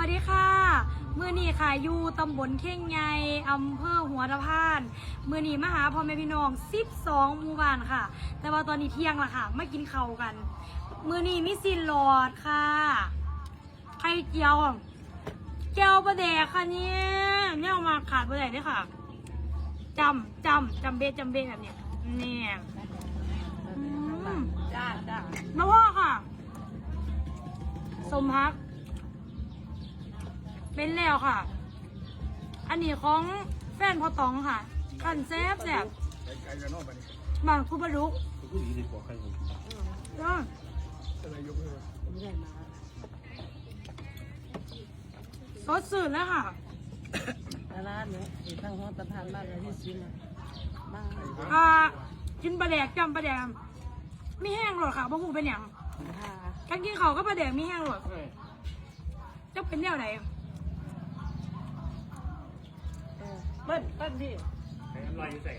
วัสดีค่ะมื้อนี้ค่ะอยู่ตำบลเข่งไงอำเภอหัวตะพานมื้อนี้มาหาพ่อแม่พี่น้อง12หมู่บ้านค่ะแต่ว่าตอนนี้เที่ยงละค่ะมากินข้าวกันมื้อนี้มีซีนหลอดค่ะไข่เจียวแก้วปลาแดกค่ะเนี่ยเอามาขาดปลาแดกด้วยค่ะจำเบ็ดแบบเนี้ยเนี่ยจ้ามาพ่อค่ะสมพักเป็นแล้วค่ะ อันนี้ของแฟนพ่อตองค่ะขันแซ่บบางคุบลุกสดสื่นแล้วค่ะ ร้านเนี่ยอยู่ทางห้องตะพานบ้านอะไรที่ซื้อนะบ้าน กินปลาแดกจำปลาแดกไม่แห้งหรอกค่ะเพราะหูเป็นอย่างการกินเขาก็ปลาแดกไม่แห้งหรอกจะเป็นแนวไหนเปิ้ลที่น้ำลายใส่